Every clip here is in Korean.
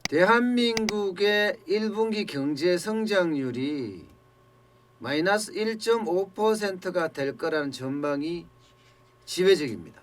대한민국의 1분기 경제 성장률이 마이너스 1.5%가 될 거라는 전망이 지배적입니다.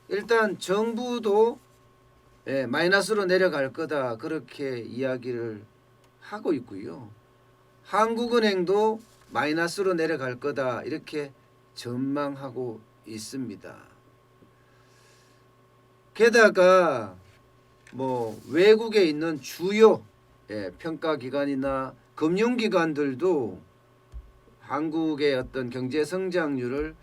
일단 정부도 마이너스로 내려갈 거다 그렇게 이야기를 하고 있고요. 한국은행도 마이너스로 내려갈 거다 이렇게 전망하고 있습니다. 게다가 외국에 있는 주요 평가기관이나 금융기관들도 한국의 어떤 경제 성장률을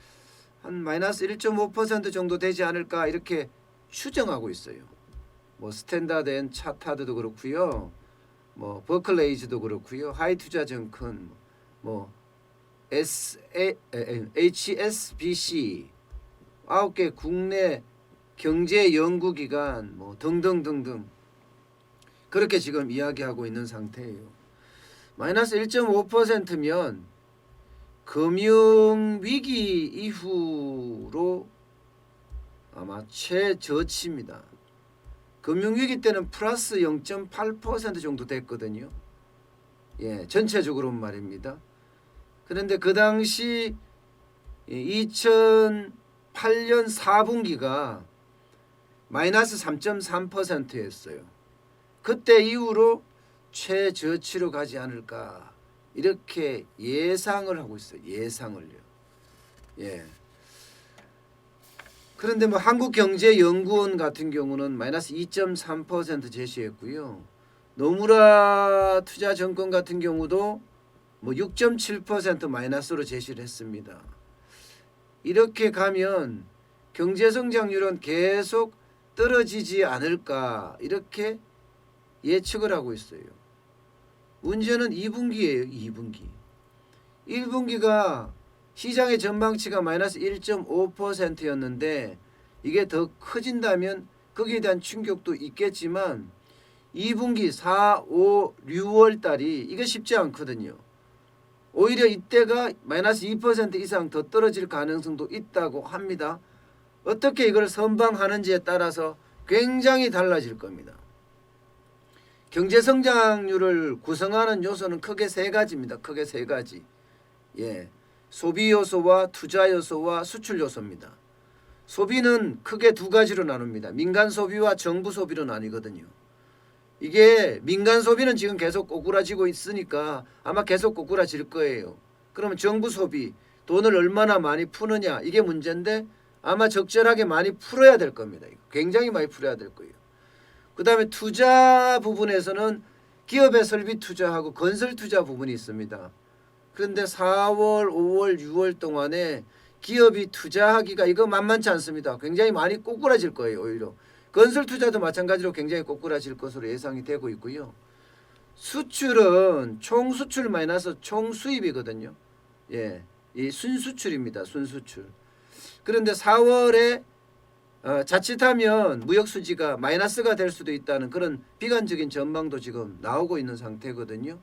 한 마이너스 1.5% 정도 되지 않을까 이렇게 추정하고 있어요. 스탠다드 앤 차타드도 그렇고요. 버클레이즈도 그렇고요. 하이투자증권, HSBC 9개 국내 경제 연구기관 등등등등 그렇게 지금 이야기하고 있는 상태예요. 마이너스 1.5%면 금융위기 이후로 아마 최저치입니다. 금융위기 때는 플러스 0.8% 정도 됐거든요. 전체적으로 말입니다. 그런데 그 당시 2008년 4분기가 마이너스 3.3%였어요. 그때 이후로 최저치로 가지 않을까 이렇게 예상을 하고 있어요. 예상을요. 그런데 한국경제연구원 같은 경우는 마이너스 2.3% 제시했고요. 노무라 투자증권 같은 경우도 6.7% 마이너스로 제시를 했습니다. 이렇게 가면 경제성장률은 계속 떨어지지 않을까 이렇게 예측을 하고 있어요. 문제는 2분기예요. 2분기. 1분기가 시장의 전망치가 마이너스 1.5%였는데 이게 더 커진다면 거기에 대한 충격도 있겠지만 2분기 4, 5, 6월 달이 이게 쉽지 않거든요. 오히려 이때가 마이너스 2% 이상 더 떨어질 가능성도 있다고 합니다. 어떻게 이걸 선방하는지에 따라서 굉장히 달라질 겁니다. 경제 성장률을 구성하는 요소는 크게 세 가지입니다. 크게 세 가지. 소비 요소와 투자 요소와 수출 요소입니다. 소비는 크게 두 가지로 나눕니다. 민간 소비와 정부 소비로 나뉘거든요. 이게 민간 소비는 지금 계속 꼬꾸라지고 있으니까 아마 계속 꼬꾸라질 거예요. 그러면 정부 소비, 돈을 얼마나 많이 푸느냐 이게 문제인데 아마 적절하게 많이 풀어야 될 겁니다. 굉장히 많이 풀어야 될 거예요. 그 다음에 투자 부분에서는 기업의 설비 투자하고 건설 투자 부분이 있습니다. 그런데 4월, 5월, 6월 동안에 기업이 투자하기가 이거 만만치 않습니다. 굉장히 많이 꼬꾸라질 거예요. 오히려. 건설 투자도 마찬가지로 굉장히 꼬꾸라질 것으로 예상이 되고 있고요. 수출은 총 수출 마이너스 총 수입이거든요. 이 순수출입니다. 순수출. 그런데 4월에 자칫하면 무역 수지가 마이너스가 될 수도 있다는 그런 비관적인 전망도 지금 나오고 있는 상태거든요.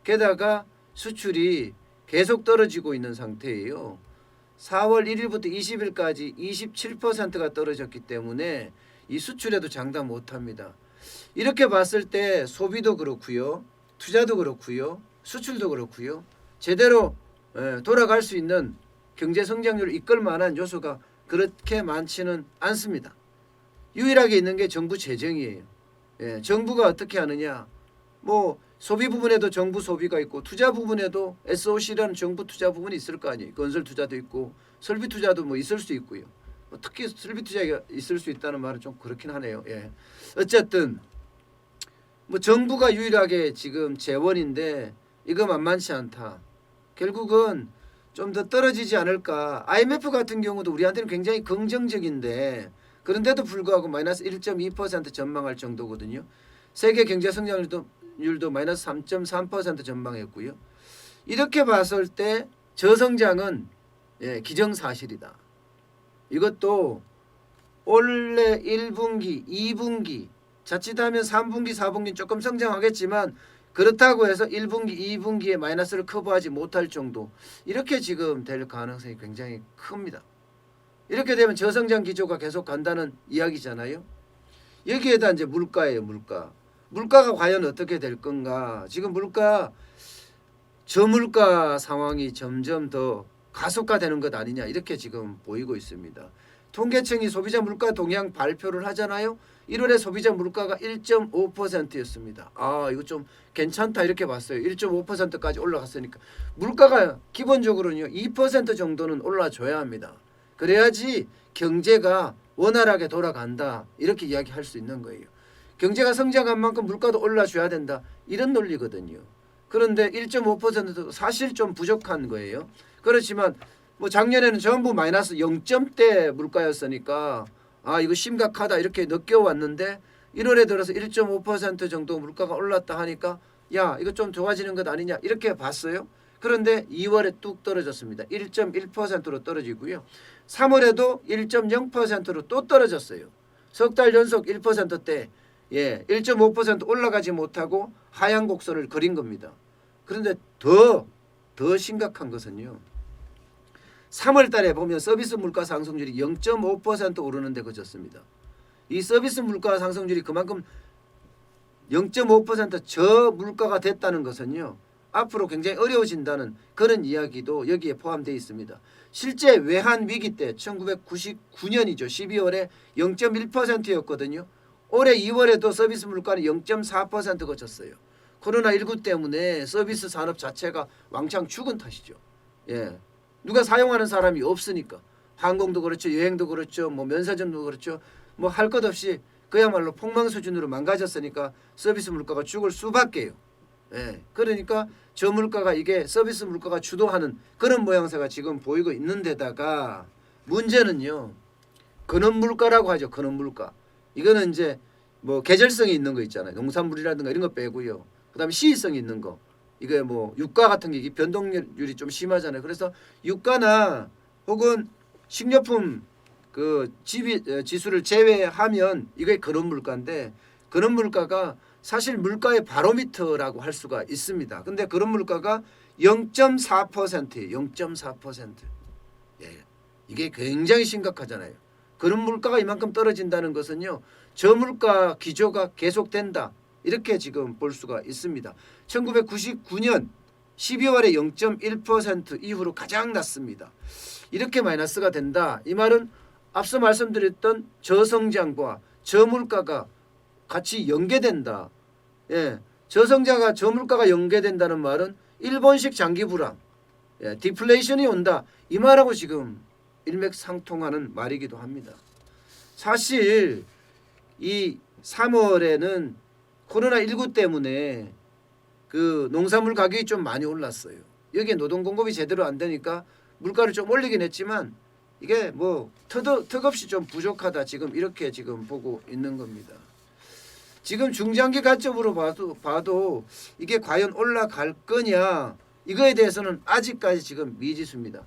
게다가 수출이 계속 떨어지고 있는 상태예요. 4월 1일부터 20일까지 27%가 떨어졌기 때문에 이 수출에도 장담 못합니다. 이렇게 봤을 때 소비도 그렇고요. 투자도 그렇고요. 수출도 그렇고요. 제대로 돌아갈 수 있는 경제 성장률을 이끌 만한 요소가 그렇게 많지는 않습니다. 유일하게 있는 게 정부 재정이에요. 정부가 어떻게 하느냐. 소비 부분에도 정부 소비가 있고 투자 부분에도 SOC라는 정부 투자 부분이 있을 거 아니에요. 건설 투자도 있고 설비 투자도 있을 수 있고요. 특히 설비 투자가 있을 수 있다는 말은 좀 그렇긴 하네요. 어쨌든 정부가 유일하게 지금 재원인데 이거 만만치 않다. 결국은 좀 더 떨어지지 않을까. IMF 같은 경우도 우리한테는 굉장히 긍정적인데 그런데도 불구하고 마이너스 1.2% 전망할 정도거든요. 세계 경제 성장률도 마이너스 3.3% 전망했고요. 이렇게 봤을 때 저성장은 기정사실이다. 이것도 올해 1분기, 2분기, 자칫하면 3분기, 4분기는 조금 성장하겠지만 그렇다고 해서 1분기, 2분기에 마이너스를 커버하지 못할 정도 이렇게 지금 될 가능성이 굉장히 큽니다. 이렇게 되면 저성장 기조가 계속 간다는 이야기잖아요. 여기에다 이제 물가예요. 물가가 과연 어떻게 될 건가. 지금 저물가 상황이 점점 더 가속화되는 것 아니냐 이렇게 지금 보이고 있습니다. 통계청이 소비자 물가 동향 발표를 하잖아요. 1월에 소비자 물가가 1.5%였습니다. 아, 이거 좀 괜찮다 이렇게 봤어요. 1.5%까지 올라갔으니까 물가가 기본적으로는요 2% 정도는 올라줘야 합니다. 그래야지 경제가 원활하게 돌아간다 이렇게 이야기할 수 있는 거예요. 경제가 성장한 만큼 물가도 올라줘야 된다 이런 논리거든요. 그런데 1.5%도 사실 좀 부족한 거예요. 그렇지만 뭐 작년에는 전부 마이너스 0점대 물가였으니까 아 이거 심각하다 이렇게 느껴왔는데 1월에 들어서 1.5% 정도 물가가 올랐다 하니까 야 이거 좀 좋아지는 것 아니냐 이렇게 봤어요. 그런데 2월에 뚝 떨어졌습니다. 1.1%로 떨어지고요. 3월에도 1.0%로 또 떨어졌어요. 석 달 연속 1%대 1.5% 올라가지 못하고 하향 곡선을 그린 겁니다. 그런데 더 심각한 것은요. 3월 달에 보면 서비스 물가 상승률이 0.5% 오르는 데 그쳤습니다. 이 서비스 물가 상승률이 그만큼 0.5% 저물가가 됐다는 것은요. 앞으로 굉장히 어려워진다는 그런 이야기도 여기에 포함되어 있습니다. 실제 외환 위기 때 1999년이죠. 12월에 0.1%였거든요. 올해 2월에도 서비스 물가는 0.4% 거쳤어요. 코로나19 때문에 서비스 산업 자체가 왕창 죽은 탓이죠. 누가 사용하는 사람이 없으니까 항공도 그렇죠, 여행도 그렇죠, 뭐 면세점도 그렇죠, 뭐 할 것 없이 그야말로 폭망 수준으로 망가졌으니까 서비스 물가가 죽을 수밖에요. 그러니까 저 물가가 이게 서비스 물가가 주도하는 그런 모양새가 지금 보이고 있는 데다가 문제는요. 근원 물가라고 하죠. 근원 물가. 이거는 이제 뭐 계절성이 있는 거 있잖아요. 농산물이라든가 이런 거 빼고요. 그다음에 시의성이 있는 거. 이게 뭐 유가 같은 게 변동률이 좀 심하잖아요. 그래서 유가나 혹은 식료품 그 지수를 제외하면 이게 근원 물가인데 근원 물가가 사실 물가의 바로미터라고 할 수가 있습니다. 근데 그런 물가가 0.4%예요. 0.4%. 이게 굉장히 심각하잖아요. 그런 물가가 이만큼 떨어진다는 것은요. 저물가 기조가 계속된다. 이렇게 지금 볼 수가 있습니다. 1999년 12월에 0.1% 이후로 가장 낮습니다. 이렇게 마이너스가 된다. 이 말은 앞서 말씀드렸던 저성장과 저물가가 같이 연계된다. 저성장과 저물가가 연계된다는 말은 일본식 장기 불황, 디플레이션이 온다. 이 말하고 지금 일맥상통하는 말이기도 합니다. 사실 이 3월에는 코로나19 때문에 그 농산물 가격이 좀 많이 올랐어요. 여기에 노동 공급이 제대로 안 되니까 물가를 좀 올리긴 했지만 이게 뭐 턱없이 좀 부족하다 지금 이렇게 지금 보고 있는 겁니다. 지금 중장기 관점으로 봐도 이게 과연 올라갈 거냐 이거에 대해서는 아직까지 지금 미지수입니다.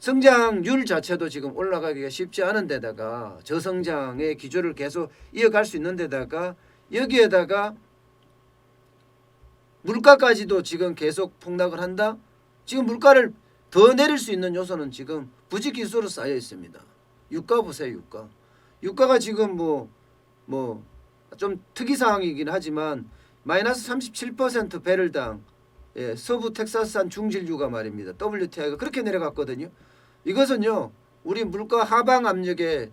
성장률 자체도 지금 올라가기가 쉽지 않은 데다가 저성장의 기조를 계속 이어갈 수 있는 데다가 여기에다가 물가까지도 지금 계속 폭락을 한다. 지금 물가를 더 내릴 수 있는 요소는 지금 부직기수로 쌓여 있습니다. 유가 보세요. 유가가 지금 뭐 좀 특이사항이긴 하지만 마이너스 37% 배럴당 서부 텍사스산 중진유가 말입니다. WTI가 그렇게 내려갔거든요. 이것은요. 우리 물가 하방 압력에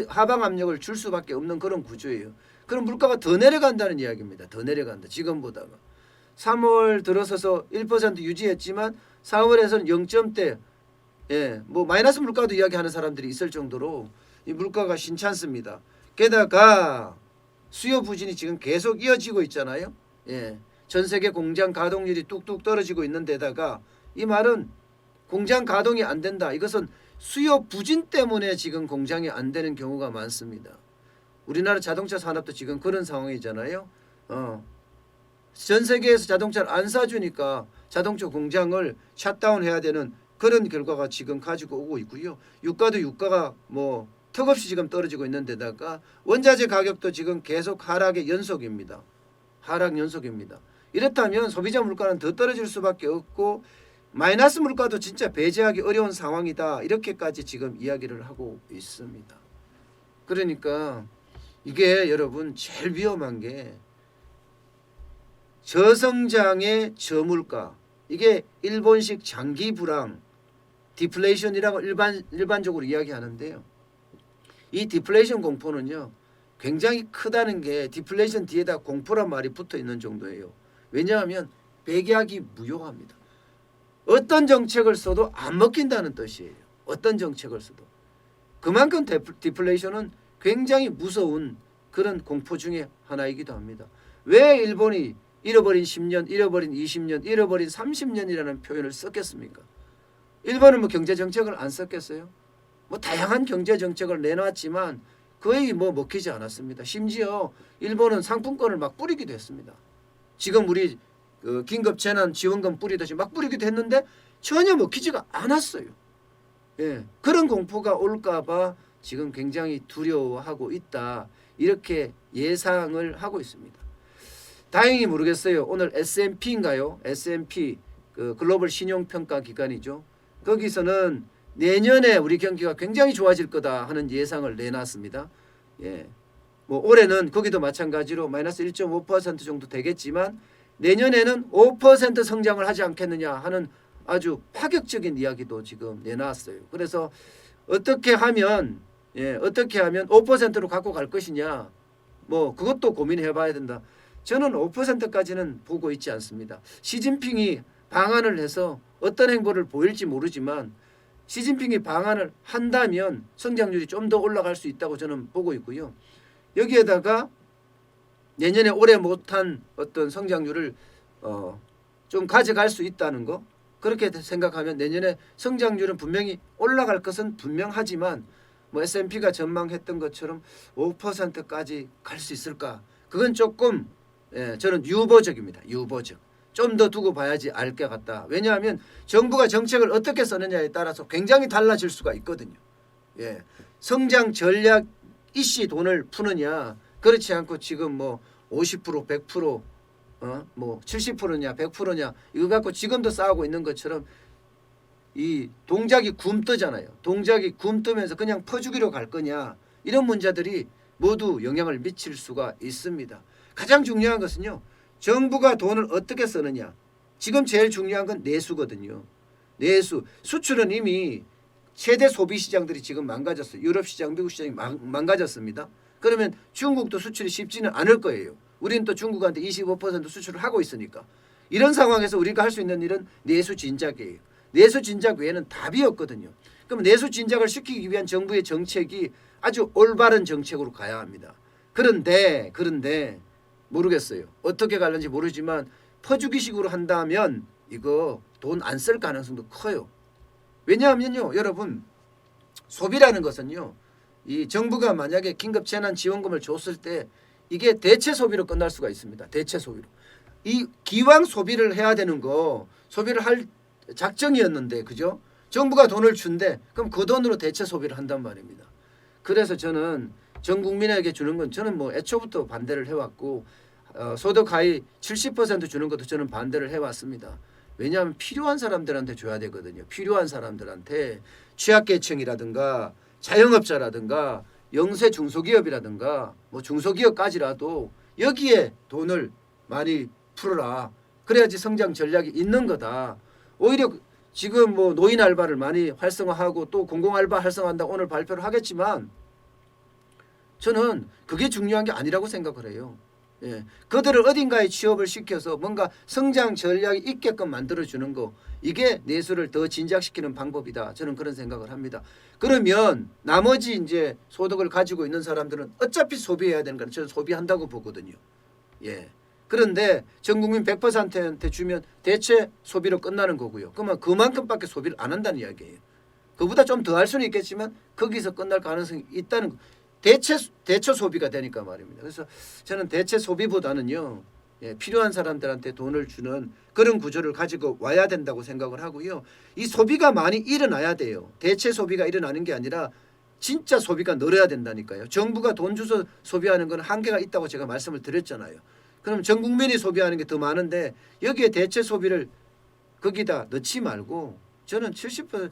하방 압력을 줄 수밖에 없는 그런 구조예요. 그럼 물가가 더 내려간다는 이야기입니다. 더 내려간다. 지금보다가. 3월 들어서서 1% 유지했지만 4월에서는 0점대 뭐 마이너스 물가도 이야기하는 사람들이 있을 정도로 이 물가가 신찮습니다. 게다가 수요 부진이 지금 계속 이어지고 있잖아요. 전 세계 공장 가동률이 뚝뚝 떨어지고 있는 데다가 이 말은 공장 가동이 안 된다. 이것은 수요 부진 때문에 지금 공장이 안 되는 경우가 많습니다. 우리나라 자동차 산업도 지금 그런 상황이잖아요. 전 세계에서 자동차를 안 사주니까 자동차 공장을 샷다운해야 되는 그런 결과가 지금 가지고 오고 있고요. 유가가 뭐 턱없이 지금 떨어지고 있는 데다가 원자재 가격도 지금 계속 하락 연속입니다. 이렇다면 소비자 물가는 더 떨어질 수밖에 없고 마이너스 물가도 진짜 배제하기 어려운 상황이다. 이렇게까지 지금 이야기를 하고 있습니다. 그러니까 이게 여러분 제일 위험한 게 저성장의 저물가, 이게 일본식 장기 불황 디플레이션이라고 일반적으로 이야기하는데요. 이 디플레이션 공포는요 굉장히 크다는 게 디플레이션 뒤에다 공포란 말이 붙어 있는 정도예요. 왜냐하면 백약이 무효합니다. 어떤 정책을 써도 안 먹힌다는 뜻이에요. 어떤 정책을 써도. 그만큼 디플레이션은 굉장히 무서운 그런 공포 중에 하나이기도 합니다. 왜 일본이 잃어버린 10년, 잃어버린 20년, 잃어버린 30년이라는 표현을 썼겠습니까? 일본은 뭐 경제 정책을 안 썼겠어요? 뭐 다양한 경제 정책을 내놨지만 거의 뭐 먹히지 않았습니다. 심지어 일본은 상품권을 막 뿌리기도 했습니다. 지금 우리 긴급 재난 지원금 뿌리듯이 막 뿌리기도 했는데 전혀 먹히지가 않았어요. 예, 그런 공포가 올까봐 지금 굉장히 두려워하고 있다. 이렇게 예상을 하고 있습니다. 다행히 모르겠어요. 오늘 S&P인가요? S&P 글로벌 신용평가 기관이죠. 거기서는 내년에 우리 경기가 굉장히 좋아질 거다 하는 예상을 내놨습니다. 예, 뭐 올해는 거기도 마찬가지로 마이너스 1.5% 정도 되겠지만 내년에는 5% 성장을 하지 않겠느냐 하는 아주 파격적인 이야기도 지금 내놨어요. 그래서 어떻게 하면 5%로 갖고 갈 것이냐, 뭐 그것도 고민해봐야 된다. 저는 5%까지는 보고 있지 않습니다. 시진핑이 방안을 해서 어떤 행보를 보일지 모르지만 시진핑이 방안을 한다면 성장률이 좀 더 올라갈 수 있다고 저는 보고 있고요. 여기에다가 내년에 올해 못한 어떤 성장률을 좀 가져갈 수 있다는 거, 그렇게 생각하면 내년에 성장률은 분명히 올라갈 것은 분명하지만 뭐 S&P가 전망했던 것처럼 5%까지 갈 수 있을까? 그건 조금 저는 유보적입니다. 유보적. 좀 더 두고 봐야지 알 것 같다. 왜냐하면 정부가 정책을 어떻게 쓰느냐에 따라서 굉장히 달라질 수가 있거든요. 예, 성장 전략 이씨 돈을 푸느냐, 그렇지 않고 지금 뭐 50%, 100%, 뭐 70%냐, 100%냐 이거 갖고 지금도 싸우고 있는 것처럼 이 동작이 굼뜨잖아요. 동작이 굼뜨면서 그냥 퍼주기로 갈 거냐, 이런 문제들이 모두 영향을 미칠 수가 있습니다. 가장 중요한 것은요, 정부가 돈을 어떻게 쓰느냐. 지금 제일 중요한 건 내수거든요. 내수. 수출은 이미 최대 소비 시장들이 지금 망가졌어요. 유럽 시장, 미국 시장이 망가졌습니다. 그러면 중국도 수출이 쉽지는 않을 거예요. 우리는 또 중국한테 25% 수출을 하고 있으니까. 이런 상황에서 우리가 할 수 있는 일은 내수 진작이에요. 내수 진작 외에는 답이 없거든요. 그럼 내수 진작을 시키기 위한 정부의 정책이 아주 올바른 정책으로 가야 합니다. 그런데 모르겠어요. 어떻게 갈는지 모르지만 퍼주기식으로 한다면 이거 돈 안 쓸 가능성도 커요. 왜냐하면요, 여러분, 소비라는 것은요, 이 정부가 만약에 긴급 재난 지원금을 줬을 때 이게 대체 소비로 끝날 수가 있습니다. 대체 소비로. 이 기왕 소비를 해야 되는 거, 소비를 할 작정이었는데, 그죠? 정부가 돈을 준대. 그럼 그 돈으로 대체 소비를 한단 말입니다. 그래서 저는 전 국민에게 주는 건 저는 뭐 애초부터 반대를 해왔고, 소득 하위 70% 주는 것도 저는 반대를 해왔습니다. 왜냐하면 필요한 사람들한테 줘야 되거든요. 필요한 사람들한테, 취약계층이라든가 자영업자라든가 영세 중소기업이라든가 뭐 중소기업까지라도 여기에 돈을 많이 풀어라. 그래야지 성장 전략이 있는 거다. 오히려 지금 뭐 노인 알바를 많이 활성화하고 또 공공 알바 활성화한다 오늘 발표를 하겠지만 저는 그게 중요한 게 아니라고 생각을 해요. 예, 그들을 어딘가에 취업을 시켜서 뭔가 성장 전략이 있게끔 만들어주는 거, 이게 내수를 더 진작시키는 방법이다. 저는 그런 생각을 합니다. 그러면 나머지 이제 소득을 가지고 있는 사람들은 어차피 소비해야 되는 거는 저는 소비한다고 보거든요. 예. 그런데 전 국민 100%한테 주면 대체 소비로 끝나는 거고요. 그러면 그만큼밖에 소비를 안 한다는 이야기예요. 그보다 좀 더 할 수는 있겠지만 거기서 끝날 가능성이 있다는 거. 대체 소비가 되니까 말입니다. 그래서 저는 대체 소비보다는요, 필요한 사람들한테 돈을 주는 그런 구조를 가지고 와야 된다고 생각을 하고요. 이 소비가 많이 일어나야 돼요. 대체 소비가 일어나는 게 아니라 진짜 소비가 늘어야 된다니까요. 정부가 돈 주서 소비하는 건 한계가 있다고 제가 말씀을 드렸잖아요. 그럼 전 국민이 소비하는 게 더 많은데 여기에 대체 소비를 거기다 넣지 말고 저는 70%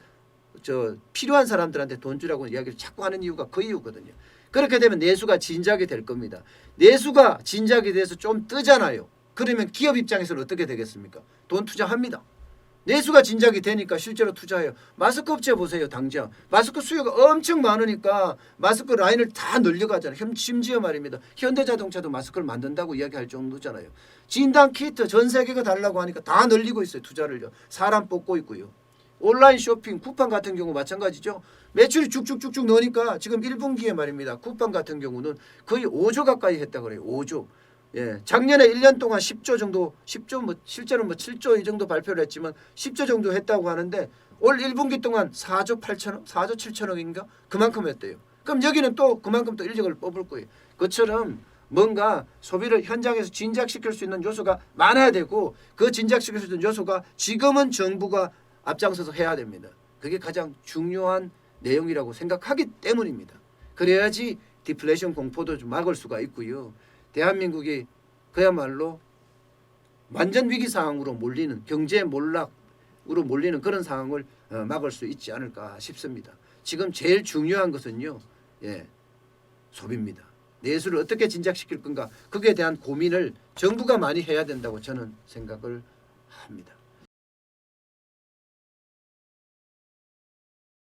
필요한 사람들한테 돈 주라고 이야기를 자꾸 하는 이유가 그 이유거든요. 그렇게 되면 내수가 진작이 될 겁니다. 내수가 진작이 돼서 좀 뜨잖아요. 그러면 기업 입장에서는 어떻게 되겠습니까? 돈 투자합니다. 내수가 진작이 되니까 실제로 투자해요. 마스크 업체 보세요. 당장 마스크 수요가 엄청 많으니까 마스크 라인을 다 늘려가잖아요. 심지어 말입니다. 현대자동차도 마스크를 만든다고 이야기할 정도잖아요. 진단 키트 전 세계가 달라고 하니까 다 늘리고 있어요. 투자를요. 사람 뽑고 있고요. 온라인 쇼핑 쿠팡 같은 경우 마찬가지죠. 매출이 쭉쭉쭉쭉 넣으니까 지금 1분기에 말입니다. 쿠팡 같은 경우는 거의 5조 가까이 했다 그래요. 5조. 예, 작년에 1년 동안 10조 정도, 10조 뭐 실제로 뭐 7조 이 정도 발표를 했지만 10조 정도 했다고 하는데 올 1분기 동안 4조 8천억, 4조 7천억인가 그만큼 했대요. 그럼 여기는 또 그만큼 또 인력을 뽑을 거예요. 그처럼 뭔가 소비를 현장에서 진작시킬 수 있는 요소가 많아야 되고 그 진작시킬 수 있는 요소가 지금은 정부가 앞장서서 해야 됩니다. 그게 가장 중요한 내용이라고 생각하기 때문입니다. 그래야지 디플레이션 공포도 좀 막을 수가 있고요. 대한민국이 그야말로 완전 위기 상황으로 몰리는 경제 몰락으로 몰리는 그런 상황을 막을 수 있지 않을까 싶습니다. 지금 제일 중요한 것은요. 예, 소비입니다. 내수를 어떻게 진작시킬 건가 거기에 대한 고민을 정부가 많이 해야 된다고 저는 생각을 합니다.